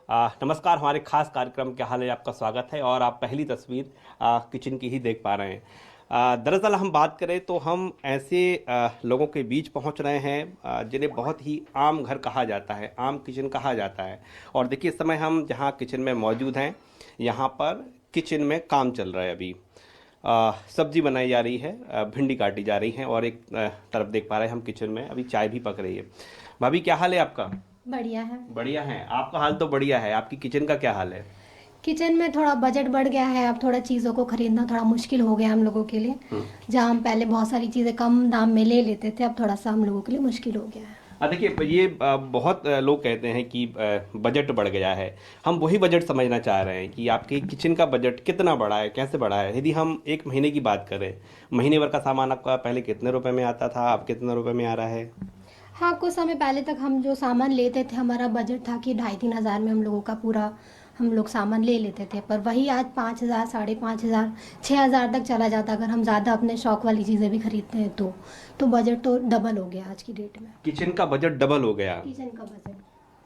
नमस्कार, हमारे खास कार्यक्रम क्या हाल है आपका स्वागत है। और आप पहली तस्वीर किचन की ही देख पा रहे हैं। दरअसल हम बात करें तो हम ऐसे लोगों के बीच पहुंच रहे हैं जिन्हें बहुत ही आम घर कहा जाता है, आम किचन कहा जाता है। और देखिए, इस समय हम जहां किचन में मौजूद हैं, यहाँ पर किचन में काम चल रहा है। अभी सब्जी बनाई जा रही है, भिंडी काटी जा रही है, और एक तरफ देख पा रहे हैं हम किचन में अभी चाय भी पक रही है। भाभी, क्या हाल है आपका? बढ़िया है। बढ़िया है। आपका हाल तो बढ़िया है, आपकी किचन का क्या हाल है? किचन में थोड़ा बजट बढ़ गया है, अब थोड़ा चीज़ों को खरीदना थोड़ा मुश्किल हो गया हम लोगों के लिए। हम्म। जहाँ हम पहले बहुत सारी चीज़ें कम दाम में ले लेते थे, अब थोड़ा सा हम लोगों के लिए मुश्किल हो गया है। देखिए, ये बहुत लोग कहते हैं कि बजट बढ़ गया है। हम वही बजट समझना चाह रहे हैं कि आपके किचन का बजट कितना बढ़ा है, कैसे बढ़ा है। यदि हम एक महीने की बात करें, महीने भर का सामान आपका पहले कितने रुपए में आता था, अब कितने रुपए में आ रहा है? हाँ, कुछ समय पहले तक हम जो सामान लेते थे, हमारा बजट था कि 2,500-3,000 में हम लोगों का पूरा हम लोग सामान ले लेते थे। पर वही आज 5,000, 5,500, 6,000 तक चला जाता अगर हम ज़्यादा अपने शौक वाली चीज़ें भी खरीदते हैं तो बजट तो डबल हो गया आज की डेट में। किचन का बजट डबल हो गया? किचन का बजट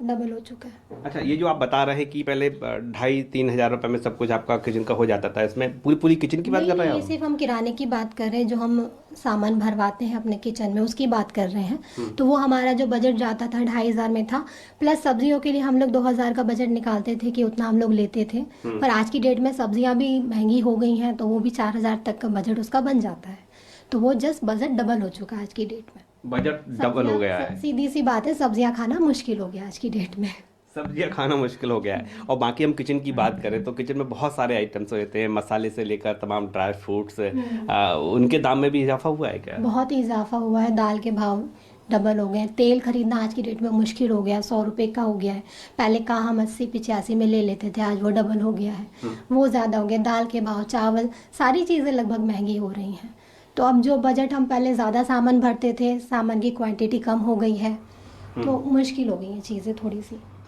डबल हो चुका है। अच्छा, ये जो आप बता रहे हैं कि पहले 2,500-3,000 रुपए में सब कुछ आपका किचन का हो जाता था, इसमें पूरी पूरी किचन की बात कर नहीं, रहे हैं ये आप? सिर्फ हम किराने की बात कर रहे हैं, जो हम सामान भरवाते हैं अपने किचन में उसकी बात कर रहे हैं। तो वो हमारा जो बजट जाता था 2,500 में था। प्लस सब्जियों के लिए हम लोग 2,000 का बजट निकालते थे कि उतना हम लोग लेते थे। पर आज की डेट में सब्जियां भी महंगी हो गई हैं, तो वो भी 4,000 तक का बजट उसका बन जाता है। तो वो जस्ट बजट डबल हो चुका है आज की डेट में। बजट डबल हो गया है। सीधी सी बात है, सब्जियां खाना मुश्किल हो गया आज की डेट में। सब्जियां खाना मुश्किल हो गया है। और बाकी हम किचन की बात करें तो किचन में बहुत सारे आइटम्स होते हैं, मसाले से लेकर तमाम ड्राई फ्रूट्स। उनके दाम में भी इजाफा हुआ है क्या? बहुत ही इजाफा हुआ है, दाल के भाव डबल हो गए हैं। तेल खरीदना आज की डेट में मुश्किल हो गया है, 100 रुपये का हो गया है। पहले कहाँ हम 80-85 में ले लेते थे, आज वो डबल हो गया है। वो ज़्यादा हो गया। दाल के भाव, चावल, सारी चीज़ें लगभग महंगी हो रही हैं। तो अब जो बजट हम पहले ज़्यादा सामान भरते थे, सामान की क्वांटिटी कम हो गई है, तो मुश्किल हो गई हैं चीज़ें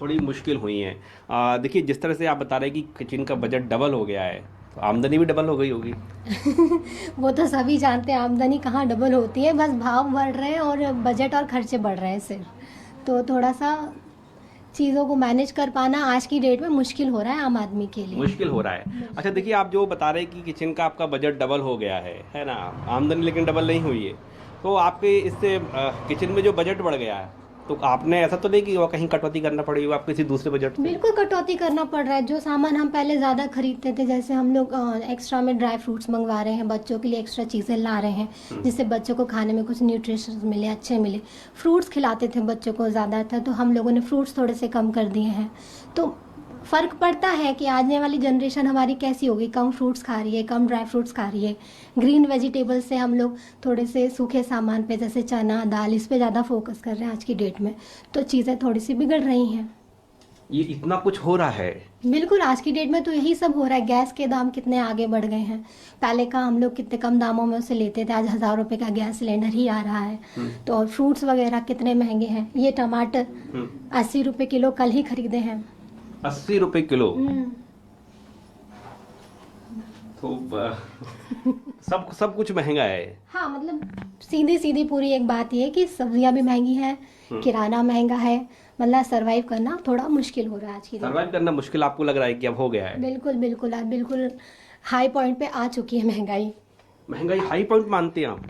थोड़ी मुश्किल हुई हैं। देखिए, जिस तरह से आप बता रहे हैं कि किचन का बजट डबल हो गया है, तो आमदनी भी डबल हो गई होगी। वो तो सभी जानते हैं, आमदनी कहाँ डबल होती है, बस भाव बढ़ रहे हैं और बजट और खर्चे बढ़ रहे हैं सिर्फ। तो थोड़ा सा चीज़ों को मैनेज कर पाना आज की डेट में मुश्किल हो रहा है आम आदमी के लिए। मुश्किल हो रहा है। अच्छा, देखिए, आप जो बता रहे हैं कि किचन का आपका बजट डबल हो गया है ना? आमदनी लेकिन डबल नहीं हुई है। तो आपके इससे किचन में जो बजट बढ़ गया है, तो आपने ऐसा तो नहीं कि वो कहीं कटौती करना पड़ी हो आप किसी दूसरे बजट से? बिल्कुल कटौती करना पड़ रहा है। जो सामान हम पहले ज़्यादा खरीदते थे, जैसे हम लोग एक्स्ट्रा में ड्राई फ्रूट्स मंगवा रहे हैं, बच्चों के लिए एक्स्ट्रा चीज़ें ला रहे हैं जिससे बच्चों को खाने में कुछ न्यूट्रिशन मिले, अच्छे मिले। फ्रूट्स खिलाते थे बच्चों को ज़्यादा था, तो हम लोगों ने फ्रूट्स थोड़े से कम कर दिए हैं। तो फ़र्क पड़ता है कि आने वाली जनरेशन हमारी कैसी होगी, कम फ्रूट्स खा रही है, कम ड्राई फ्रूट्स खा रही है। ग्रीन वेजिटेबल से हम लोग थोड़े से सूखे सामान पे, जैसे चना, दाल, इस पे ज़्यादा फोकस कर रहे हैं आज की डेट में। तो चीज़ें थोड़ी सी बिगड़ रही हैं। ये इतना कुछ हो रहा है? बिल्कुल, आज की डेट में तो यही सब हो रहा है। गैस के दाम कितने आगे बढ़ गए हैं। पहले का हम लोग कितने कम दामों में उसे लेते थे, आज 1,000 रुपए का गैस सिलेंडर ही आ रहा है। तो और फ्रूट्स वगैरह कितने महंगे हैं। ये टमाटर 80 रुपए किलो कल ही खरीदे हैं। 80 रुपए किलो? तो सब कुछ महंगा है। हाँ, मतलब सीधी सीधी पूरी एक बात ये है कि सब्जियां भी महंगी हैं, किराना महंगा है। मतलब सरवाइव करना थोड़ा मुश्किल हो रहा है आज की डेट में। सर्वाइव करना मुश्किल आपको लग रहा है कि अब हो गया है? बिल्कुल बिल्कुल, अब बिल्कुल हाई पॉइंट पे आ चुकी है महंगाई। महंगाई हाई पॉइंट मानते हैं आप?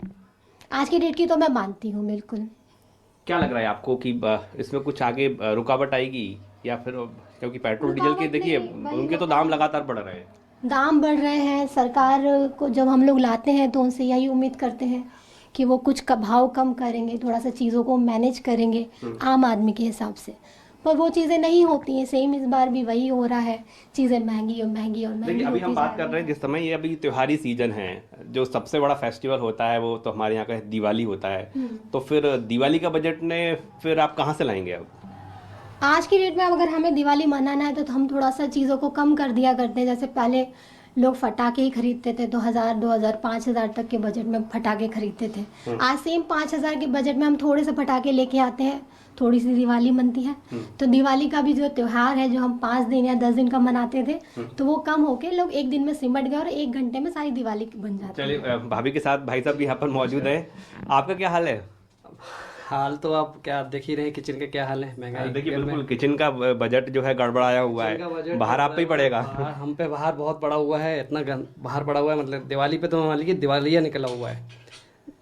आज की डेट की तो मैं मानती हूँ बिल्कुल। क्या लग रहा है आपको कि इसमें कुछ आगे रुकावट आएगी, या फिर क्योंकि पेट्रोल डीजल के रुकावट देखिए नहीं, वही उनके तो दाम लगातार बढ़ रहे हैं। दाम बढ़ रहे हैं। सरकार को जब हम लोग लाते हैं तो उनसे यही उम्मीद करते हैं कि वो कुछ भाव कम करेंगे, थोड़ा सा चीज़ों को मैनेज करेंगे आम आदमी के हिसाब से। पर वो चीज़ें नहीं होती हैं। सेम इस बार भी वही हो रहा है, चीज़ें महंगी और महंगी और महंगी देखिए, अभी होती हम बात जा कर रही रहे हैं जिस समय ये अभी त्योहारी सीजन है, जो सबसे बड़ा फेस्टिवल होता है वो तो हमारे यहाँ का दिवाली होता है। तो फिर दिवाली का बजट ने फिर आप कहाँ से लाएंगे अब? आज की डेट में अब अगर हमें दिवाली मनाना है तो हम थोड़ा सा चीज़ों को कम कर दिया करते हैं। जैसे पहले लोग फटाके ही खरीदते थे, 2,000, 5,000 तक के बजट में फटाके खरीदते थे। आज सेम 5,000 के बजट में हम थोड़े से फटाके लेके आते हैं, थोड़ी सी दिवाली बनती है। तो दिवाली का भी जो त्योहार है, जो हम 5 दिन या 10 दिन का मनाते थे, तो वो कम होके लोग एक दिन में सिमट गए और 1 घंटे में सारी दिवाली बन जाती है। चलिए, भाभी के साथ भाई साहब भी यहाँ पर मौजूद है। आपका क्या हाल है? हाल तो आप क्या देख ही रहे हैं, किचन का क्या हाल है, महंगाई देखिए बिल्कुल किचन का बजट जो है गड़बड़ाया हुआ किचन का है, बजट बाहर आप पे ही पड़ेगा। बाहर हम पे बाहर बहुत पड़ा हुआ है, इतना बाहर पड़ा हुआ है, मतलब दिवाली पे तो मान लीजिए दिवालिया निकला हुआ है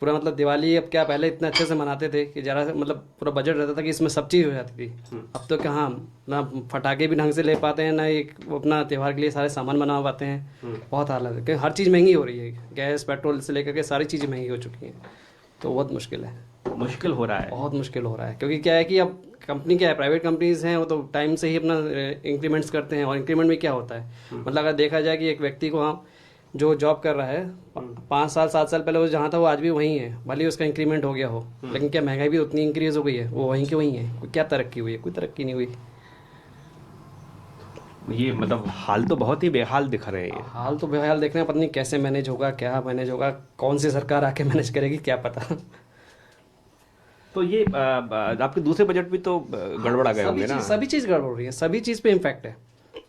पूरा। मतलब दिवाली अब क्या पहले इतने अच्छे से मनाते थे कि जरा मतलब पूरा बजट रहता था कि इसमें सब चीज़ हो जाती थी। अब तो कहाँ, ना फटाके भी ढंग से ले पाते हैं, ना एक अपना त्यौहार के लिए सारे सामान बना पाते हैं। बहुत हालत है कि हर चीज़ महंगी हो रही है, गैस पेट्रोल से लेकर के सारी चीज़ें महंगी हो चुकी हैं, तो बहुत मुश्किल है, मुश्किल हो रहा है। बहुत मुश्किल हो रहा है। क्योंकि क्या है कि अब कंपनी क्या है, प्राइवेट कंपनीज हैं, वो तो टाइम से ही अपना इंक्रीमेंट्स करते हैं। और इंक्रीमेंट में क्या होता है, मतलब अगर देखा जाए कि एक व्यक्ति को हम जो जॉब कर रहा है 5 साल 7 साल पहले वो जहाँ था वो आज भी वहीं है, भले ही उसका इंक्रीमेंट हो गया हो, लेकिन क्या महंगाई भी उतनी इंक्रीज हो गई है, वो वहीं के वहीं है। कोई क्या तरक्की हुई है, कोई तरक्की नहीं हुई। ये मतलब हाल तो बहुत ही बेहाल दिख रहे हैं। हाल तो बेहाल देखना है, पता नहीं कैसे मैनेज होगा, क्या मैनेज होगा, कौन सी सरकार आके मैनेज करेगी, क्या पता। तो ये आपके दूसरे बजट भी तो गड़बड़ा गए होंगे ना। सभी चीज़ गड़बड़ हो रही है, सभी चीज़ पे इम्पैक्ट है।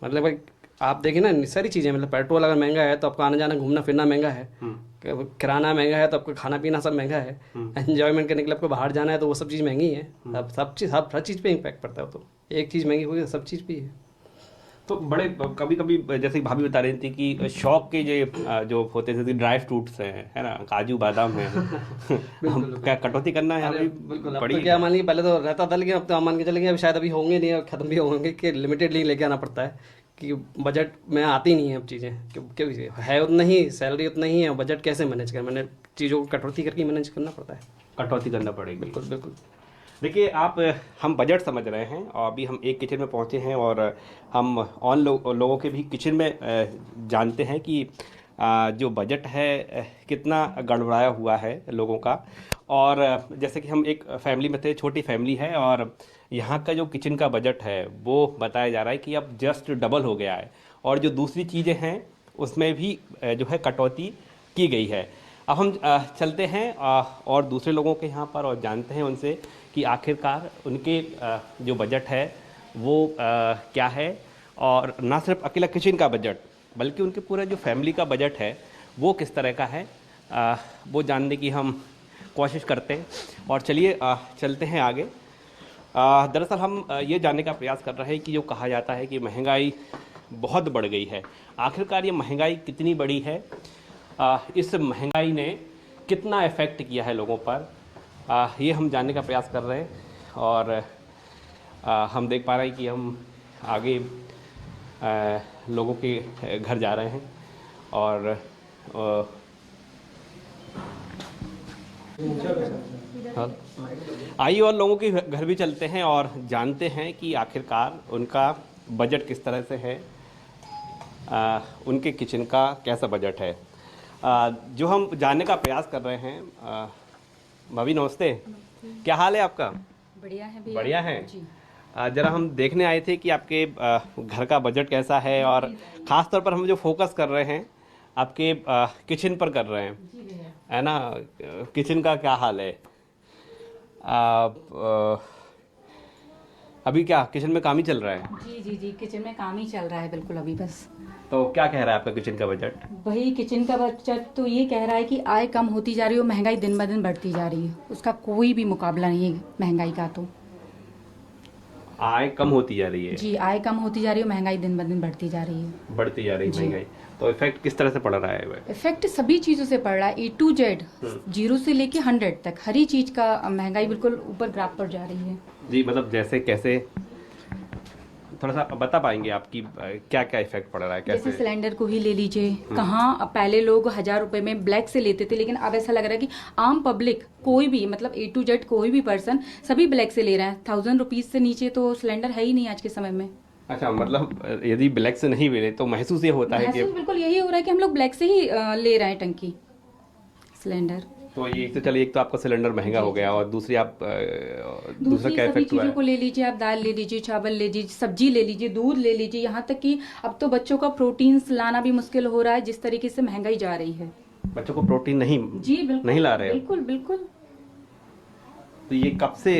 मतलब भाई आप देखें ना, सारी चीज़ें, मतलब पेट्रोल अगर महंगा है तो आपका आना जाना घूमना फिरना महंगा है, किराना महंगा है तो आपका खाना पीना सब महंगा है, एंजॉयमेंट करने के लिए आपको बाहर जाना है तो वो सब चीज़ महंगी है। सब चीज़ हर चीज़ पे इम्पैक्ट पड़ता है। तो एक चीज़ महंगी हुई तो सब चीज़ पे ही है। तो बड़े कभी कभी जैसे भाभी बता रही थी कि शौक के जो होते थे ड्राई फ्रूट्स हैं, है ना, काजू बादाम है, हम क्या कटौती करना है अभी बिल्कुल। अब पड़ी तो क्या मान लीजिए, पहले तो रहता था, लेकिन अब तो हम मान के चलेंगे अब शायद अभी होंगे नहीं, खत्म भी होंगे, कि लिमिटेडली लेके आना पड़ता है कि बजट में आती नहीं है अब चीज़ें, क्योंकि है उतना ही, सैलरी उतना ही है, बजट कैसे मैनेज करें, मैंने चीज़ों को कटौती करके मैनेज करना पड़ता है। कटौती करना पड़ेगी। बिल्कुल बिल्कुल। देखिए आप, हम बजट समझ रहे हैं और अभी हम एक किचन में पहुंचे हैं और हम लोगों के भी किचन में जानते हैं कि जो बजट है कितना गड़बड़ाया हुआ है लोगों का। और जैसे कि हम एक फैमिली में थे, छोटी फैमिली है, और यहाँ का जो किचन का बजट है वो बताया जा रहा है कि अब जस्ट डबल हो गया है, और जो दूसरी चीज़ें हैं उसमें भी जो है कटौती की गई है। अब हम चलते हैं और दूसरे लोगों के यहाँ पर और जानते हैं उनसे कि आखिरकार उनके जो बजट है वो क्या है, और ना सिर्फ अकेला किचन का बजट बल्कि उनके पूरा जो फैमिली का बजट है वो किस तरह का है, वो जानने की हम कोशिश करते हैं। और चलिए चलते हैं आगे। दरअसल हम ये जानने का प्रयास कर रहे हैं कि जो कहा जाता है कि महंगाई बहुत बढ़ गई है, आखिरकार ये महंगाई कितनी बड़ी है, इस महंगाई ने कितना इफ़ेक्ट किया है लोगों पर, ये हम जानने का प्रयास कर रहे हैं। और हम देख पा रहे हैं कि हम आगे लोगों के घर जा रहे हैं और आइए और लोगों के घर भी चलते हैं और जानते हैं कि आखिरकार उनका बजट किस तरह से है, उनके किचन का कैसा बजट है, जो हम जानने का प्रयास कर रहे हैं। भाभी नमस्ते, क्या हाल है आपका? बढ़िया है भैया। बढ़िया है जी। जरा हम देखने आए थे कि आपके घर का बजट कैसा है, और ख़ास तौर पर हम जो फोकस कर रहे हैं आपके किचन पर कर रहे हैं, जी भैया। है ना, किचन का क्या हाल है? अभी क्या किचन में काम ही चल रहा है? जी जी जी, किचन में काम ही चल रहा है बिल्कुल अभी बस। तो क्या कह रहा है आपका किचन का बजट? वही किचन का बजट तो ये कह रहा है कि आय कम होती जा रही है और महंगाई दिन ब दिन बढ़ती जा रही है, उसका कोई भी मुकाबला नहीं है महंगाई का। तो आय कम होती जा रही है? जी, आय कम होती जा रही है, महंगाई दिन ब दिन बढ़ती जा रही है। बढ़ती जा रही है जी। महंगाई। तो इफेक्ट किस तरह से पड़ रहा है? इफेक्ट सभी चीजों से पड़ रहा है, A to Z, 0 से लेके 100 तक हर ही चीज का महंगाई बिल्कुल ऊपर ग्राफ पर जा रही है। जी, मतलब जैसे कैसे, थोड़ा सा बता पाएंगे आपकी क्या क्या इफेक्ट पड़ रहा है, जैसे कैसे? सिलेंडर को ही ले लीजिए, कहाँ पहले लोग 1000 रुपए में ब्लैक से लेते थे, लेकिन अब ऐसा लग रहा है कि आम पब्लिक कोई भी, मतलब A to Z कोई भी पर्सन सभी ब्लैक से ले रहे हैं। 1000 रुपीज से नीचे तो सिलेंडर है ही नहीं आज के समय में। अच्छा, मतलब यदि ब्लैक से नहीं मिले तो महसूस ये होता है कि महसूस बिल्कुल यही हो रहा है कि हम लोग ब्लैक से ही ले रहे हैं टंकी सिलेंडर। तो ये तो चलिए, एक तो आपका सिलेंडर महंगा हो गया, और दूसरी आप दूसरा दूसरी क्या सभी इफेक्ट हुआ चीजों है? को ले लीजिए, आप दाल ले लीजिए, चावल ले लीजिए, सब्जी ले लीजिए, दूध ले लीजिए, यहाँ तक कि अब तो बच्चों का प्रोटीन्स लाना भी मुश्किल हो रहा है जिस तरीके से महंगाई जा रही है। बच्चों को प्रोटीन नहीं, जी बिल्कुल, नहीं ला रहे हो? बिल्कुल बिल्कुल। तो ये कब से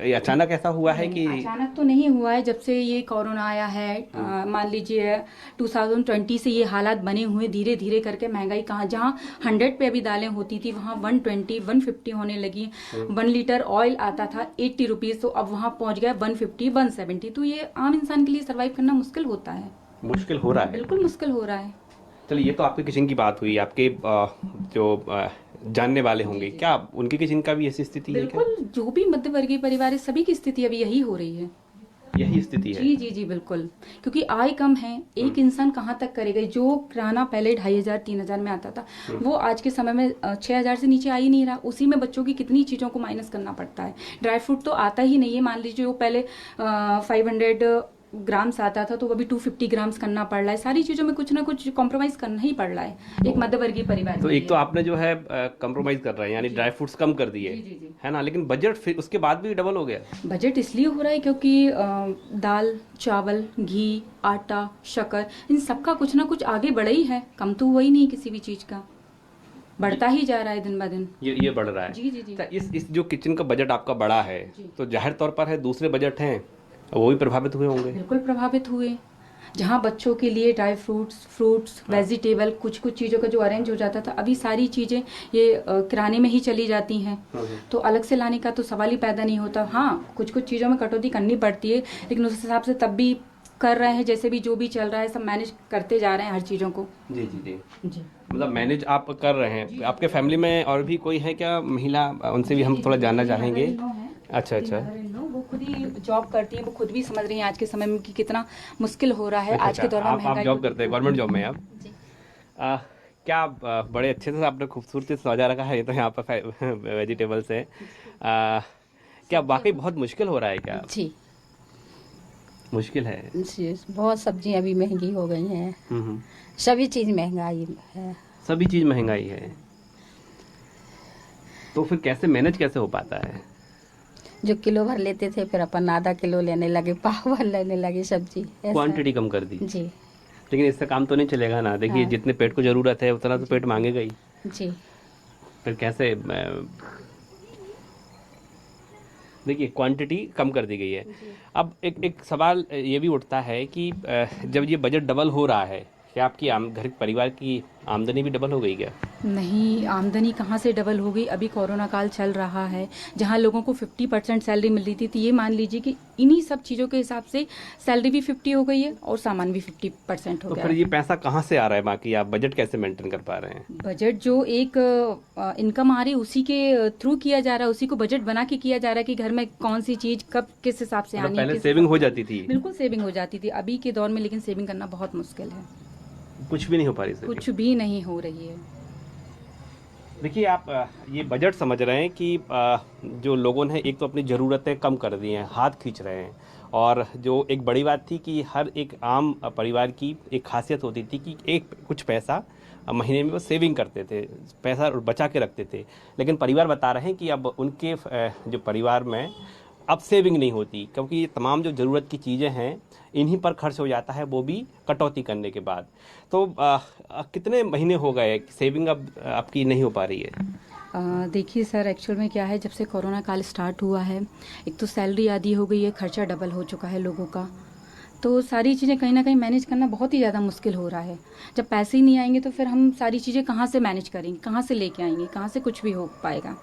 ये अचानक ऐसा हुआ है कि अचानक तो नहीं हुआ है। जब से ये कोरोना आया है, मान लीजिए 2020 से ये हालात बने हुए, धीरे धीरे करके महंगाई कहाँ, जहाँ 100 पे अभी दालें होती थी वहाँ 120 150 होने लगी। 1 लीटर ऑयल आता था 80 रुपीज, तो अब वहाँ पहुँच गया 150 170। तो ये आम इंसान के लिए सर्वाइव करना मुश्किल होता है, मुश्किल हो रहा है? बिल्कुल मुश्किल हो रहा है। चलिए, ये तो आपके किचन की बात हुई। आपके जो जानने वाले होंगे, क्या उनके किचन का भी ऐसी स्थिति है क्या? बिल्कुल, जो भी मध्य वर्गीय परिवार है सभी की स्थिति अभी यही हो रही है। यही स्थिति है? जी जी जी बिल्कुल, क्योंकि आय कम है, एक इंसान कहाँ तक करेगा। जो किराना पहले 2500 3000 में आता था, वो आज के समय में 6000 से नीचे आ ही नहीं रहा। उसी में बच्चों की कितनी चीजों को माइनस करना पड़ता है। ड्राई फ्रूट तो आता ही नहीं है। मान लीजिए वो पहले 500 ग्राम्स आता था, तो अभी 250 ग्राम्स करना पड़ रहा है। सारी चीजों में कुछ ना कुछ कॉम्प्रोमाइज करना ही पड़ रहा है एक मध्य वर्गीय परिवार तो के एक तो लिए। आपने जो है कंप्रोमाइज कर रहे हैं, यानी ड्राई फ्रूट्स कम कर दिए, जी, जी, जी। है ना, लेकिन बजट फिर उसके बाद भी डबल हो गया। बजट इसलिए हो रहा है क्योंकि दाल, चावल, घी, आटा, शक्कर, इन सबका कुछ ना कुछ आगे बढ़ा ही है, कम तो हुआ ही नहीं किसी भी चीज का, बढ़ता ही जा रहा है दिन ब दिन। ये बढ़ रहा है। जी जी जी। तो इस जो किचन का बजट आपका बड़ा है, जी। तो जाहिर तौर पर है दूसरे बजट हैं, वो भी प्रभावित हुए होंगे। बिल्कुल प्रभावित हुए। जहाँ बच्चों के लिए ड्राई फ्रूट्स वेजिटेबल, कुछ चीज़ों का जो अरेंज हो जाता था, अभी सारी चीज़ें ये किराने में ही चली जाती हैं, तो अलग से लाने का तो सवाल ही पैदा नहीं होता। हाँ, कुछ चीज़ों में कटौती करनी पड़ती है, लेकिन उस हिसाब से तब भी कर रहे हैं। जैसे भी जो भी चल रहा है सब मैनेज करते जा रहे हैं हर चीज़ों को। जी जी जी। जी मतलब मैनेज आप कर रहे हैं। आपके फैमिली में और भी कोई है क्या महिला? उनसे भी हम थोड़ा जानना चाहेंगे। अच्छा अच्छा। वो खुद ही जॉब करती है, वो खुद भी समझ रही हैं आज के समय में कि कितना मुश्किल हो रहा है अच्छा, आज के दौर में आप महंगाई। जॉब करते हैं, गवर्नमेंट जॉब में आप? जी। क्या बड़े अच्छे से आपने खूबसूरती से सजा रखा है। ये तो यहाँ पर वेजिटेबल्स है। क्या वाकई बहुत मुश्किल हो रहा है क्या? जी मुश्किल है। जी, बहुत सब्जियां अभी महंगी हो गई हैं। हम्म। सभी चीज महंगाई है। सभी चीज महंगाई है, तो फिर कैसे मैनेज कैसे हो पाता है? जो किलो भर लेते थे फिर अपन आधा किलो लेने लगे, पाव भर लेने लगे सब्जी, ऐसा। क्वांटिटी कम कर दी। जी लेकिन इससे काम तो नहीं चलेगा ना। देखिए, हाँ। जितने पेट को जरूरत है उतना तो पेट मांगेगा ही। जी फिर कैसे देखिए, क्वांटिटी कम कर दी गई है। अब एक सवाल ये भी उठता है कि जब ये बजट डबल हो रहा है, क्या आपकी घर परिवार की आमदनी भी डबल हो गई क्या? नहीं, आमदनी कहाँ से डबल हो गई। अभी कोरोना काल चल रहा है, जहाँ लोगों को 50% सैलरी मिल रही थी, तो ये मान लीजिए कि इन्हीं सब चीज़ों के हिसाब से सैलरी भी 50 हो गई है और सामान भी 50% हो तो गया फिर है। ये पैसा कहाँ से आ रहा है? बाकी आप बजट कैसे मेंटेन कर पा रहे हैं? बजट जो एक इनकम आ रही है उसी के थ्रू किया जा रहा है, उसी को बजट बना के किया जा रहा है कि घर में कौन सी चीज कब किस हिसाब से मतलब आनी है। पहले किस सेविंग हिसाब हो से- जाती थी। बिल्कुल सेविंग हो जाती थी। अभी के दौर में लेकिन सेविंग करना बहुत मुश्किल है, कुछ भी नहीं हो पा रही। कुछ भी नहीं हो रही है। देखिए, आप ये बजट समझ रहे हैं कि जो लोगों ने एक तो अपनी ज़रूरतें कम कर दी हैं, हाथ खींच रहे हैं, और जो एक बड़ी बात थी कि हर एक आम परिवार की एक खासियत होती थी कि एक कुछ पैसा महीने में वो सेविंग करते थे, पैसा बचा के रखते थे। लेकिन परिवार बता रहे हैं कि अब उनके जो परिवार में अब सेविंग नहीं होती, क्योंकि ये तमाम जो ज़रूरत की चीज़ें हैं इन्हीं पर खर्च हो जाता है, वो भी कटौती करने के बाद। तो कितने महीने हो गए कि सेविंग अब आपकी नहीं हो पा रही है? देखिए सर, एक्चुअल में क्या है, जब से कोरोना काल स्टार्ट हुआ है, एक तो सैलरी आधी हो गई है, खर्चा डबल हो चुका है लोगों का, तो सारी चीज़ें कहीं ना कहीं मैनेज करना बहुत ही ज़्यादा मुश्किल हो रहा है। जब पैसे ही नहीं आएंगे तो फिर हम सारी चीज़ें कहाँ से मैनेज करेंगे, कहाँ से लेके आएंगे, कहाँ से कुछ भी हो पाएगा।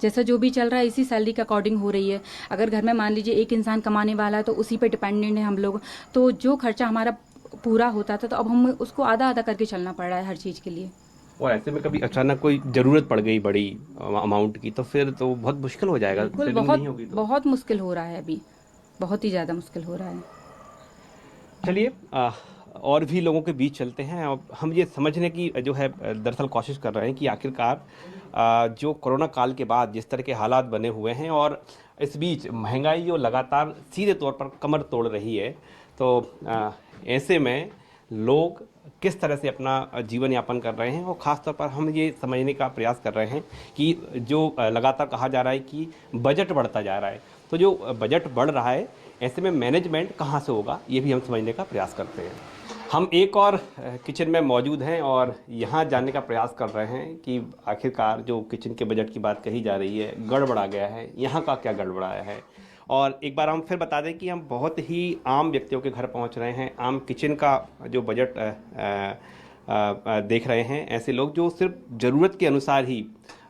जैसा जो भी चल रहा है इसी सैलरी के अकॉर्डिंग हो रही है। अगर घर में मान लीजिए एक इंसान कमाने वाला है तो उसी पे डिपेंडेंट है हम लोग, तो जो खर्चा हमारा पूरा होता था तो अब हम उसको आधा आधा करके चलना पड़ रहा है हर चीज़ के लिए। और ऐसे में कभी अचानक कोई ज़रूरत पड़ गई बड़ी अमाउंट की, तो फिर तो बहुत मुश्किल हो जाएगा। बिल्कुल, सेविंग बहुत नहीं होगी तो। बहुत मुश्किल हो रहा है अभी, बहुत ही ज़्यादा मुश्किल हो रहा है। चलिए, और भी लोगों के बीच चलते हैं और हम ये समझने की जो है दरअसल कोशिश कर रहे हैं कि आखिरकार जो कोरोना काल के बाद जिस तरह के हालात बने हुए हैं, और इस बीच महंगाई जो लगातार सीधे तौर पर कमर तोड़ रही है, तो ऐसे में लोग किस तरह से अपना जीवन यापन कर रहे हैं, और ख़ास तौर पर हम ये समझने का प्रयास कर रहे हैं कि जो लगातार कहा जा रहा है कि बजट बढ़ता जा रहा है, तो जो बजट बढ़ रहा है ऐसे में मैनेजमेंट कहाँ से होगा, ये भी हम समझने का प्रयास करते हैं। हम एक और किचन में मौजूद हैं और यहाँ जानने का प्रयास कर रहे हैं कि आखिरकार जो किचन के बजट की बात कही जा रही है गड़बड़ा गया है, यहाँ का क्या गड़बड़ाया है। और एक बार हम फिर बता दें कि हम बहुत ही आम व्यक्तियों के घर पहुँच रहे हैं, आम किचन का जो बजट देख रहे हैं, ऐसे लोग जो सिर्फ ज़रूरत के अनुसार ही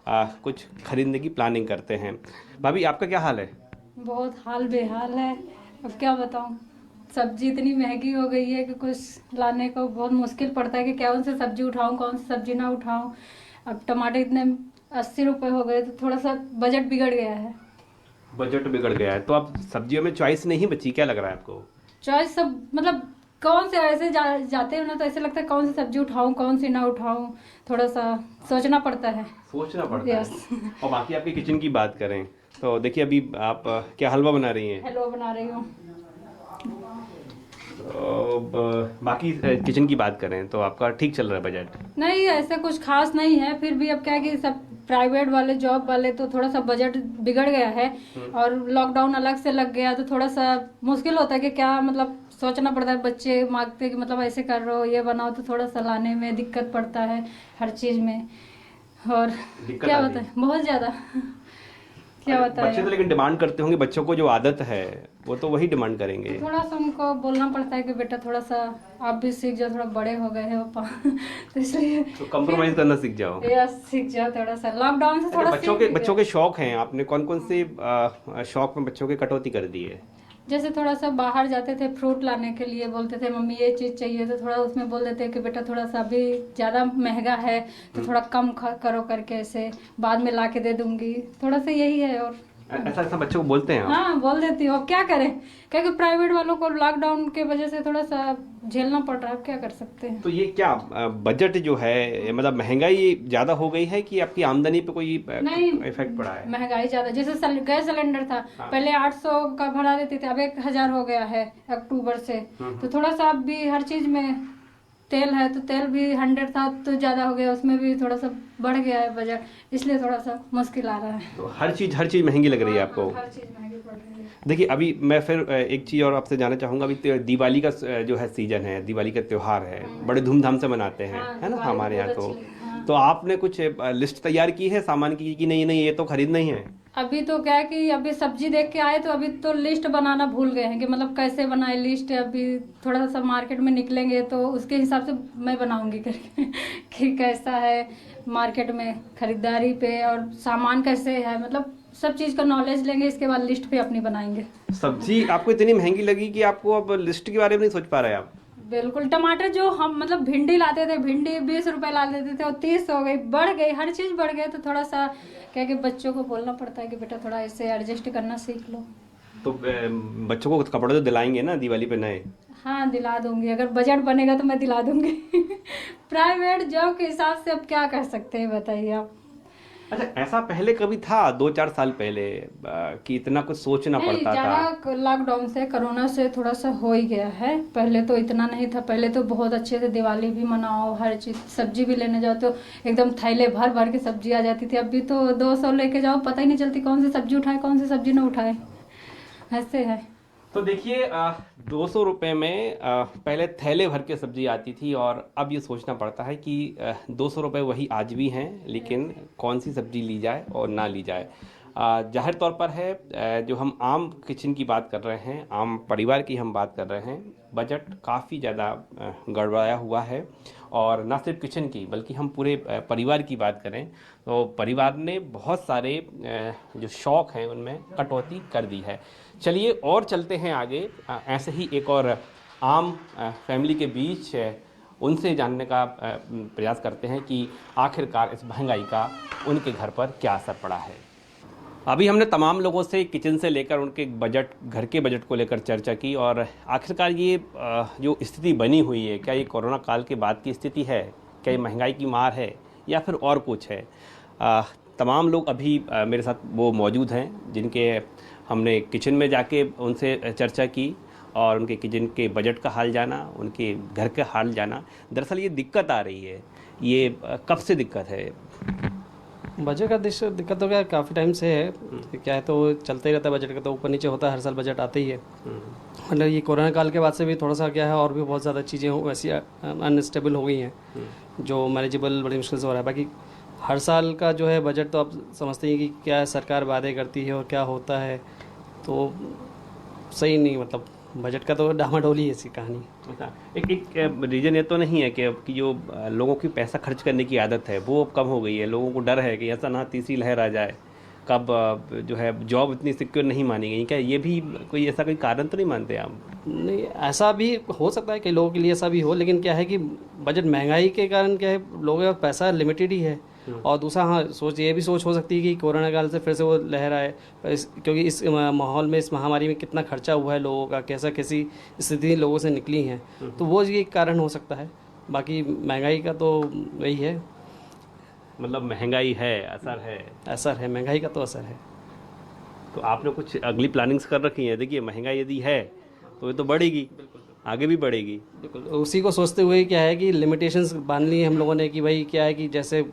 कुछ खरीदने की प्लानिंग करते हैं। भाभी, आपका क्या हाल है? बहुत हाल बेहाल है। अब क्या बताऊं, सब्जी इतनी महंगी हो गई है कि कुछ लाने को बहुत मुश्किल पड़ता है कि कौन सी सब्जी उठाऊं, कौन सी सब्जी ना उठाऊं। अब टमाटर इतने 80 रुपए हो गए तो थोड़ा सा बजट बिगड़ गया है। बजट बिगड़ गया है तो अब सब्जियों में चॉइस नहीं बची, क्या लग रहा है आपको? चॉइस सब मतलब कौन से ऐसे जाते हैं ना तो ऐसे लगता है कौन सी सब्जी उठाऊं, कौन सी ना उठाऊं। थोड़ा सा सोचना पड़ता है। Yes. और बाकी आपकी किचन की बात करें तो देखिए, अभी आप क्या हलवा बना रही हैं? हलवा बना रही हूँ। बाकी किचन की बात करें तो आपका ठीक चल रहा है बजट? नहीं, ऐसा कुछ खास नहीं है। फिर भी अब क्या है कि सब प्राइवेट वाले जॉब वाले तो थोड़ा सा बजट बिगड़ गया है और लॉकडाउन अलग से लग गया तो थोड़ा सा मुश्किल होता है कि क्या मतलब सोचना पड़ता है। बच्चे मांगते हैं कि मतलब ऐसे कर रहे हो, ये बनाओ, तो थोड़ा सा लाने में दिक्कत पड़ता है हर चीज में। और क्या बताएं, बहुत ज्यादा क्या बताएं। बच्चे तो लेकिन डिमांड करते होंगे, बच्चों को जो आदत है वो तो वही डिमांड करेंगे। थोड़ा सा उनको बोलना पड़ता है कि बेटा थोड़ा सा आप भी सीख जाओ, थोड़ा बड़े हो गए हैं पापा तो इसलिए तो कंप्रोमाइज करना सीख जाओ। यस, सीख जाओ थोड़ा सा। लॉकडाउन से थोड़ा बच्चों के शौक हैं, आपने कौन कौन से शौक में बच्चों के कटौती कर दी है? जैसे थोड़ा सा बाहर जाते थे फ्रूट लाने के लिए, बोलते थे मम्मी ये चीज चाहिए, तो थोड़ा उसमें बोल देते कि बेटा थोड़ा सा अभी ज्यादा महंगा है तो थोड़ा कम करो करके, ऐसे बाद में ला के दे दूंगी। थोड़ा सा यही है। और ऐसा बच्चों को बोलते हैं आप? हाँ, बोल देती हूँ। अब क्या करें, क्योंकि प्राइवेट वालों को लॉकडाउन के वजह से थोड़ा सा झेलना पड़ रहा है। अब क्या कर सकते हैं। तो ये क्या बजट जो है, मतलब महंगाई ज्यादा हो गई है कि आपकी आमदनी पे कोई नहीं, इफेक्ट पड़ा है? महंगाई ज्यादा। जैसे गैस सिलेंडर था, पहले 800 का भरा देते थे, अब 1000 हो गया है अक्टूबर से। तो थोड़ा सा अब भी हर चीज में, तेल है तो तेल भी 100 था तो ज्यादा हो गया, उसमें भी थोड़ा सा बढ़ गया है बजट, इसलिए थोड़ा सा मुश्किल आ रहा है। तो हर चीज महंगी लग रही है आपको? हर चीज महंगी पड़ रही है। देखिए, अभी मैं फिर एक चीज़ और आपसे जानना चाहूँगा। अभी दिवाली का जो है सीजन है, दिवाली का त्यौहार है, बड़े धूमधाम से मनाते हैं, है ना हमारे यहाँ तो आपने कुछ लिस्ट तैयार की है सामान की कि नहीं ये तो खरीदना ही है? अभी तो क्या है कि अभी सब्जी देख के आए तो अभी तो लिस्ट बनाना भूल गए हैं कि मतलब कैसे बनाए लिस्ट। अभी थोड़ा सा मार्केट में निकलेंगे तो उसके हिसाब से मैं बनाऊंगी करके कि कैसा है मार्केट में खरीदारी पे और सामान कैसे है, मतलब सब चीज का नॉलेज लेंगे, इसके बाद लिस्ट पे अपनी बनाएंगे। सब्जी आपको इतनी महंगी लगी कि आपको अब लिस्ट के बारे में नहीं सोच पा रहे आप? बिल्कुल। टमाटर जो हम मतलब भिंडी लाते थे, भिंडी 20 रुपए ला देते थे और 30 हो गई, बढ़ गई, हर चीज बढ़ गई। तो थोड़ा सा क्या कि बच्चों को बोलना पड़ता है कि बेटा थोड़ा ऐसे एडजस्ट करना सीख लो। तो बच्चों को कपड़े तो दिलाएंगे ना दिवाली पे नए? हाँ, दिला दूंगी, अगर बजट बनेगा तो मैं दिला दूंगी प्राइवेट जॉब के हिसाब से अब क्या कर सकते हैं बताइए आप। अच्छा, ऐसा पहले कभी था 2-4 साल पहले कि इतना कुछ सोचना पड़ता था? ज्यादा लॉकडाउन से, कोरोना से थोड़ा सा हो ही गया है। पहले तो इतना नहीं था, पहले तो बहुत अच्छे से दिवाली भी मनाओ, हर चीज, सब्जी भी लेने जाओ तो एकदम थैले भर भर के सब्जी आ जाती थी। अभी तो 200 लेके जाओ, पता ही नहीं चलती कौन सी सब्जी उठाए कौन सी सब्जी ना उठाए, ऐसे है। तो देखिए, 200 रुपये में पहले थैले भर के सब्जी आती थी और अब ये सोचना पड़ता है कि 200 रुपये वही आज भी हैं, लेकिन कौन सी सब्जी ली जाए और ना ली जाए। जाहिर तौर पर है, जो हम आम किचन की बात कर रहे हैं, आम परिवार की हम बात कर रहे हैं, बजट काफ़ी ज़्यादा गड़बड़ाया हुआ है। और ना सिर्फ किचन की बल्कि हम पूरे परिवार की बात करें तो परिवार ने बहुत सारे जो शौक़ हैं उनमें कटौती कर दी है। चलिए और चलते हैं आगे, ऐसे ही एक और आम फैमिली के बीच उनसे जानने का प्रयास करते हैं कि आखिरकार इस महंगाई का उनके घर पर क्या असर पड़ा है। अभी हमने तमाम लोगों से किचन से लेकर उनके बजट, घर के बजट को लेकर चर्चा की और आखिरकार ये जो स्थिति बनी हुई है, क्या ये कोरोना काल के बाद की स्थिति है, क्या ये महंगाई की मार है या फिर और कुछ है। तमाम लोग अभी मेरे साथ वो मौजूद हैं जिनके हमने किचन में जाके उनसे चर्चा की और उनके किचन के बजट का हाल जाना, उनके घर का हाल जाना। दरअसल ये दिक्कत आ रही है, ये कब से दिक्कत है? बजट का दिक्कत तो क्या काफ़ी टाइम से है, क्या है तो चलते ही रहता है बजट का, तो ऊपर नीचे होता है, हर साल बजट आते ही है। मतलब ये कोरोना काल के बाद से भी थोड़ा सा क्या है, और भी बहुत ज़्यादा चीज़ें वैसी अनस्टेबल हो गई हैं जो मैनेजेबल बड़ी मुश्किल से हो रहा है। बाकी हर साल का जो है बजट तो आप समझते हैं कि क्या सरकार वादे करती है और क्या होता है, तो सही नहीं, मतलब बजट का तो डामाडोली है इसकी कहानी। अच्छा, एक रीजन ये तो नहीं है कि जो लोगों की पैसा खर्च करने की आदत है वो अब कम हो गई है, लोगों को डर है कि ऐसा ना तीसरी लहर आ जाए, कब जो है जॉब इतनी सिक्योर नहीं मानी गई, क्या ये भी कोई ऐसा कोई कारण तो नहीं मानते आप? नहीं, ऐसा भी हो सकता है, कई लोगों के लिए ऐसा भी हो, लेकिन क्या है कि बजट महंगाई के कारण क्या है, लोगों का पैसा लिमिटेड ही है। और दूसरा हाँ, ये भी सोच हो सकती है कि कोरोना काल से फिर से वो लहर आए, क्योंकि इस माहौल में, इस महामारी में कितना खर्चा हुआ है लोगों का, कैसी स्थिति लोगों से निकली हैं, तो वो ये कारण हो सकता है। बाकी महंगाई का तो वही है, मतलब महंगाई है, असर है, महंगाई का तो असर है। तो आपने कुछ अगली प्लानिंग्स कर रखी है? देखिए महंगाई यदि है तो ये तो बढ़ेगी, आगे भी बढ़ेगी। बिल्कुल, उसी को सोचते हुए क्या है कि लिमिटेशंस बांध ली हम लोगों ने, कि भाई क्या है कि जैसे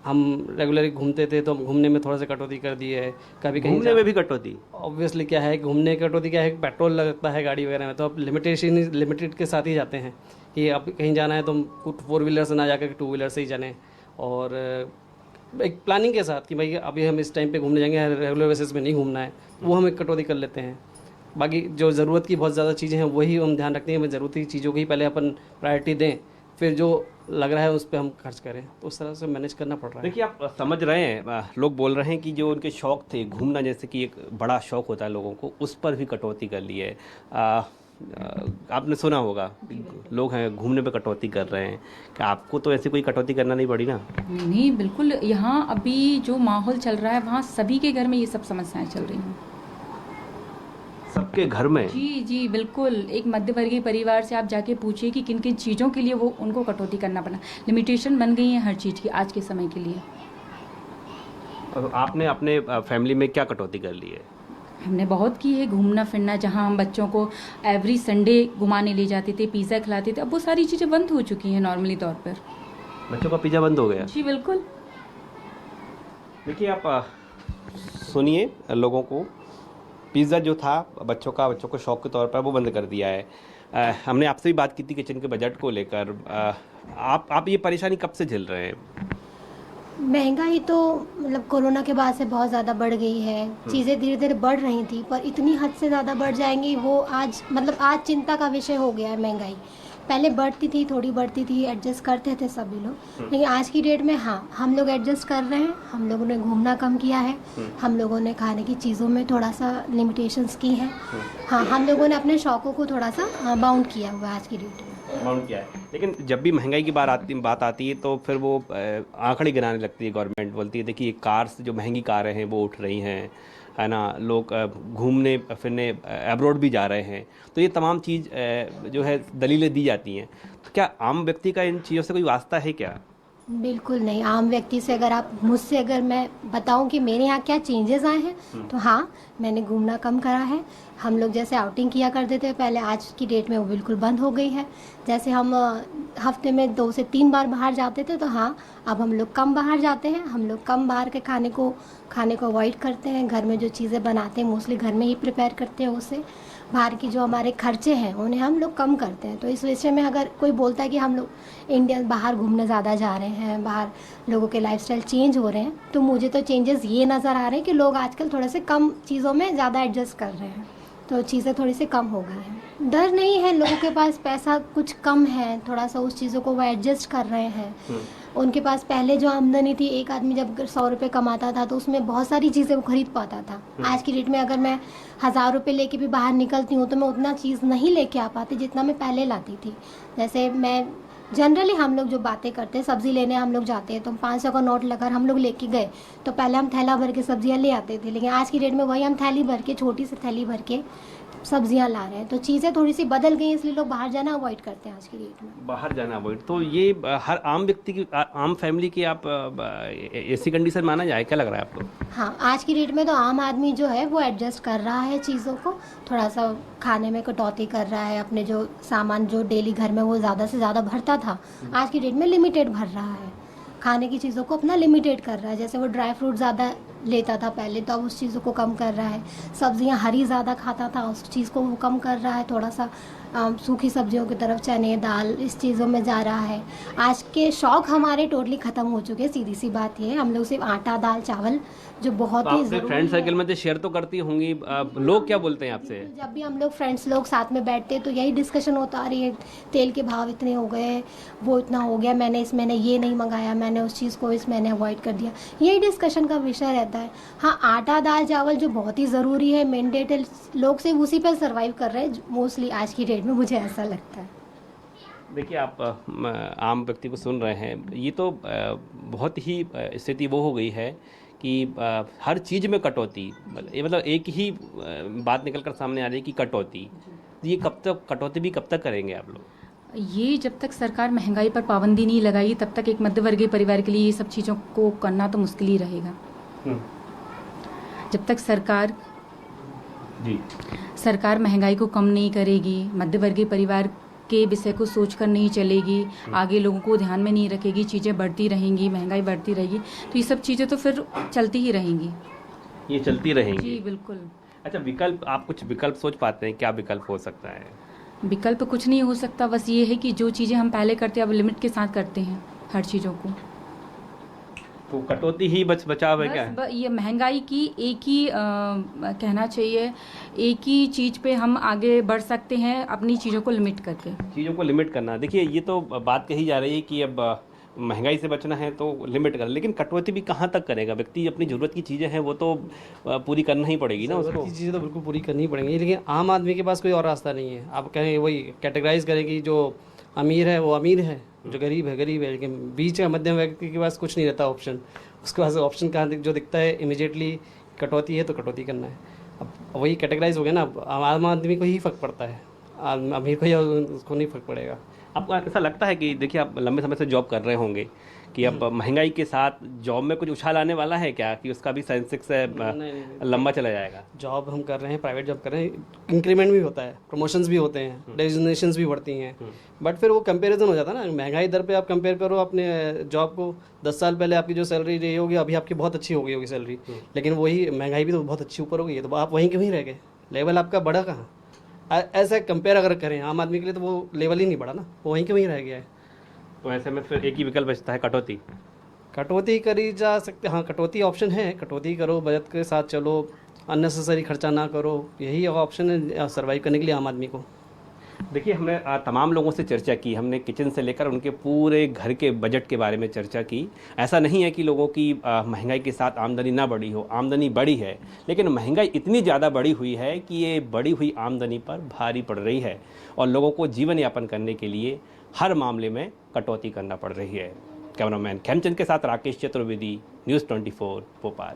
हम रेगुलरली घूमते थे तो हम घूमने में थोड़ा सा कटौती कर दी है, कभी कहीं घूमने में भी कटौती? ऑब्वियसली क्या है, घूमने की कटौती क्या है, पेट्रोल लगता है गाड़ी वगैरह में, तो अब लिमिटेड के साथ ही जाते हैं कि अब कहीं जाना है तो हम 4 व्हीलर से ना जाकर 2 व्हीलर से ही जाने, और एक प्लानिंग के साथ कि भाई अभी हम इस टाइम पे घूमने जाएंगे, रेगुलर बेसिस पे नहीं घूमना है, वो हम एक कटौती कर लेते हैं। बाकी जो ज़रूरत की बहुत ज़्यादा चीज़ें हैं वही हम ध्यान रखते हैं, ज़रूरत की चीज़ों की पहले अपन प्रायोरिटी दें, फिर जो लग रहा है उस पर हम खर्च करें, तो उस तरह से मैनेज करना पड़ रहा है। देखिए आप समझ रहे हैं, लोग बोल रहे हैं कि जो उनके शौक थे घूमना, जैसे कि एक बड़ा शौक होता है लोगों को, उस पर भी कटौती कर ली है। आपने सुना होगा लोग हैं घूमने पे कटौती कर रहे हैं, कि आपको तो ऐसी कोई कटौती करना नहीं पड़ी ना? नहीं, बिल्कुल, यहाँ अभी जो माहौल चल रहा है वहाँ सभी के घर में ये सब समस्याएं चल रही हैं। सबके घर में? जी जी बिल्कुल, एक मध्यवर्गीय परिवार से आप जाके पूछिए कि किन किन चीज़ों के लिए वो उनको कटौती करना पड़ा। लिमिटेशन बन गई है हर चीज़ की आज के समय के लिए। और आपने अपने फैमिली में क्या कटौती कर ली है? हमने बहुत की है, घूमना फिरना, जहाँ हम बच्चों को एवरी संडे घुमाने ले जाते थे, पिज़्ज़ा खिलाते थे, अब वो सारी चीज़ें बंद हो चुकी हैं नॉर्मली तौर पर। बच्चों का पिज़्ज़ा बंद हो गया? जी बिल्कुल। देखिए आप सुनिए, लोगों को पिज़्ज़ा जो था बच्चों को शौक के तौर पर वो बंद कर दिया है। हमने आपसे भी बात की थी किचन के बजट को लेकर। आप ये परेशानी कब से झेल रहे हैं? महंगाई तो मतलब कोरोना के बाद से बहुत ज़्यादा बढ़ गई है, चीज़ें धीरे धीरे बढ़ रही थी, पर इतनी हद से ज़्यादा बढ़ जाएंगी वो आज आज चिंता का विषय हो गया है महंगाई। पहले बढ़ती थी, थोड़ी बढ़ती थी, एडजस्ट करते थे सभी लोग, लेकिन आज की डेट में हाँ, हम लोग एडजस्ट कर रहे हैं। हम लोगों ने घूमना कम किया है, हम लोगों ने खाने की चीज़ों में थोड़ा सा लिमिटेशंस की हैं। हाँ, हम लोगों ने अपने शौकों को थोड़ा सा बाउंड किया हुआ आज की डेट में। अमाउंट क्या है, लेकिन जब भी महंगाई की बात आती है तो फिर वो आंकड़े गिनाने लगती है। गवर्नमेंट बोलती है देखिए कार्स, जो महंगी कारें हैं वो उठ रही हैं, है ना, लोग घूमने फिरने अब्रॉड भी जा रहे हैं, तो ये तमाम चीज़ जो है दलीलें दी जाती हैं। तो क्या आम व्यक्ति का इन चीज़ों से कोई वास्ता है क्या? बिल्कुल नहीं। आम व्यक्ति से अगर मैं बताऊं कि मेरे यहाँ क्या चेंजेस आए हैं, तो हाँ, मैंने घूमना कम करा है। हम लोग जैसे आउटिंग किया करते थे पहले, आज की डेट में वो बिल्कुल बंद हो गई है। जैसे हम हफ्ते में 2 से 3 बार बाहर जाते थे, तो हाँ, अब हम लोग कम बाहर जाते हैं। हम लोग कम बाहर के खाने को अवॉइड करते हैं। घर में जो चीज़ें बनाते हैं मोस्टली घर में ही प्रिपेयर करते हैं। उससे बाहर की जो हमारे खर्चे हैं उन्हें हम लोग कम करते हैं। तो इस विषय में अगर कोई बोलता है कि हम लोग इंडिया बाहर घूमने ज़्यादा जा रहे हैं, बाहर लोगों के लाइफस्टाइल चेंज हो रहे हैं, तो मुझे तो चेंजेस ये नज़र आ रहे हैं कि लोग आजकल थोड़े से कम चीज़ों में ज़्यादा एडजस्ट कर रहे हैं, तो चीज़ें थोड़ी सी कम हो गई हैं। डर नहीं है, लोगों के पास पैसा कुछ कम है, थोड़ा सा उस चीज़ों को वो एडजस्ट कर रहे हैं। उनके पास पहले जो आमदनी थी, एक आदमी जब 100 रुपये कमाता था तो उसमें बहुत सारी चीज़ें वो खरीद पाता था। आज की डेट में अगर मैं 1000 रुपये लेके भी बाहर निकलती हूँ तो मैं उतना चीज़ नहीं लेके आ पाती जितना मैं पहले लाती थी। जैसे मैं जनरली हम लोग जो बातें करते हैं, सब्ज़ी लेने हम लोग जाते हैं तो 500 का नोट लगाकर हम लोग लेके गए, तो पहले हम थैला भर के सब्जियाँ ले आते थे, लेकिन आज की डेट में वही हम थैली भर के, छोटी सी थैली भर के सब्जियां ला रहे हैं। तो चीज़ें थोड़ी सी बदल गई, इसलिए लोग बाहर जाना अवॉइड करते हैं आज की डेट में। बाहर जाना अवॉइड, तो ये हर आम व्यक्ति की, आम फैमिली की आप ऐसी कंडीशन माना जाए, क्या लग रहा है आपको? हाँ, आज की डेट में तो आम आदमी जो है वो एडजस्ट कर रहा है चीज़ों को, थोड़ा सा खाने में कटौती कर रहा है। अपने जो सामान जो डेली घर में वो ज़्यादा से ज़्यादा भरता था, आज की डेट में लिमिटेड भर रहा है। खाने की चीज़ों को अपना लिमिटेड कर रहा है। जैसे वो ड्राई फ्रूट ज़्यादा लेता था पहले, तो अब उस चीज़ों को कम कर रहा है। सब्जियां हरी ज़्यादा खाता था, उस चीज़ को वो कम कर रहा है। थोड़ा सा सूखी सब्जियों की तरफ, चने दाल इस चीज़ों में जा रहा है। आज के शौक हमारे टोटली ख़त्म हो चुके हैं। सीधी सी बात ये है, हम लोग सिर्फ आटा दाल चावल जो बहुत तो ही आपने ज़रूरी फ्रेंड है। सर्कल में तो शेयर तो करती होंगी, लोग क्या बोलते हैं आपसे? जब भी हम लोग फ्रेंड्स लोग साथ में बैठते हैं तो यही डिस्कशन होता आ रही है, तेल के भाव इतने हो गए, वो इतना हो गया, मैंने इस महीने ये नहीं मंगाया, मैंने उस चीज़ को इस महीने अवॉइड कर दिया। यही डिस्कशन का विषय रहता है। हाँ, आटा दाल चावल जो बहुत ही ज़रूरी है, मैंडेटरी, लोग सिर्फ उसी पर सर्वाइव कर रहे हैं मोस्टली आज की डेट में, मुझे ऐसा लगता है। देखिए, आप आम व्यक्ति को सुन रहे हैं, ये तो बहुत ही स्थिति वो हो गई है कि हर चीज़ में कटौती, ये मतलब एक ही बात निकल कर सामने आ रही है कि कटौती। ये कब तक कटौती भी कब तक करेंगे आप लोग? ये जब तक सरकार महंगाई पर पाबंदी नहीं लगाई तब तक एक मध्यवर्गीय परिवार के लिए ये सब चीज़ों को करना तो मुश्किल ही रहेगा। जब तक सरकार महंगाई को कम नहीं करेगी, मध्यवर्गीय परिवार के विषय को सोचकर नहीं चलेगी, आगे लोगों को ध्यान में नहीं रखेगी, चीज़ें बढ़ती रहेंगी, महंगाई बढ़ती रहेगी, तो ये सब चीज़ें तो फिर चलती ही रहेंगी। ये चलती रहेंगी। जी बिल्कुल। अच्छा, विकल्प, आप कुछ विकल्प सोच पाते हैं? क्या विकल्प हो सकता है? विकल्प कुछ नहीं हो सकता, बस ये है कि जो चीज़ें हम पहले करते हैं अब लिमिट के साथ करते हैं हर चीज़ों को। तो कटौती ही बचाव है क्या? ये महंगाई की एक ही कहना चाहिए, एक ही चीज़ पे हम आगे बढ़ सकते हैं अपनी चीज़ों को लिमिट करके। चीज़ों को लिमिट करना, देखिए ये तो बात कही जा रही है कि अब महंगाई से बचना है तो लिमिट कर, लेकिन कटौती भी कहाँ तक करेगा व्यक्ति? अपनी ज़रूरत की चीज़ें हैं वो तो पूरी करना ही पड़ेगी ना उसको। की चीज़ें तो बिल्कुल पूरी करनी ही पड़ेंगी, लेकिन आम आदमी के पास कोई और रास्ता नहीं है। आप कहें वही कैटेगराइज करेंगी, जो अमीर है वो अमीर है, जो गरीब है गरीब है, लेकिन बीच का मध्यम व्यक्ति के पास कुछ नहीं रहता ऑप्शन। उसके पास ऑप्शन कहाँ जो दिखता है इमीडिएटली कटौती है तो कटौती करना है। अब वही कैटेगराइज हो गया ना, अब आम आदमी को ही फ़र्क पड़ता है, अमीर को या उसको नहीं फ़र्क पड़ेगा। आपको ऐसा लगता है कि देखिए आप लंबे समय से जॉब कर रहे होंगे कि अब महंगाई के साथ जॉब में कुछ उछाल आने वाला है क्या, कि उसका भी सेंसेक्स लंबा चला जाएगा? जॉब हम कर रहे हैं, प्राइवेट जॉब कर रहे हैं, इंक्रीमेंट भी होता है, प्रमोशंस भी होते हैं, डेजिग्नेशंस भी बढ़ती हैं, बट फिर वो कंपैरिजन हो जाता है ना। महंगाई दर पे आप कंपेयर करो अपने जॉब को, 10 साल पहले आपकी जो सैलरी रही होगी अभी आपकी बहुत अच्छी हो गई होगी सैलरी, लेकिन वही महंगाई भी तो बहुत अच्छी ऊपर हो गई है, तो आप वहीं क्यों ही रह गए? लेवल आपका बढ़ा कहाँ? ऐसा कंपेयर अगर करें आम आदमी के लिए तो वो लेवल ही नहीं बढ़ा ना, वो वहीं क्यों ही रह गया है। तो ऐसे में फिर एक ही विकल्प बचता है, कटौती। कटौती करी जा सकते, हाँ कटौती ऑप्शन है, कटौती करो, बजट के साथ चलो, अननेसेसरी खर्चा ना करो, यही ऑप्शन है सर्वाइव करने के लिए आम आदमी को। देखिए, हमने तमाम लोगों से चर्चा की, हमने किचन से लेकर उनके पूरे घर के बजट के बारे में चर्चा की। ऐसा नहीं है कि लोगों की महंगाई के साथ आमदनी ना बढ़ी हो, आमदनी बढ़ी है, लेकिन महंगाई इतनी ज़्यादा बढ़ी हुई है कि ये बढ़ी हुई आमदनी पर भारी पड़ रही है और लोगों को जीवन यापन करने के लिए हर मामले में कटौती करना पड़ रही है। कैमरामैन खेमचंद के साथ राकेश चतुर्वेदी, न्यूज़ 24 भोपाल।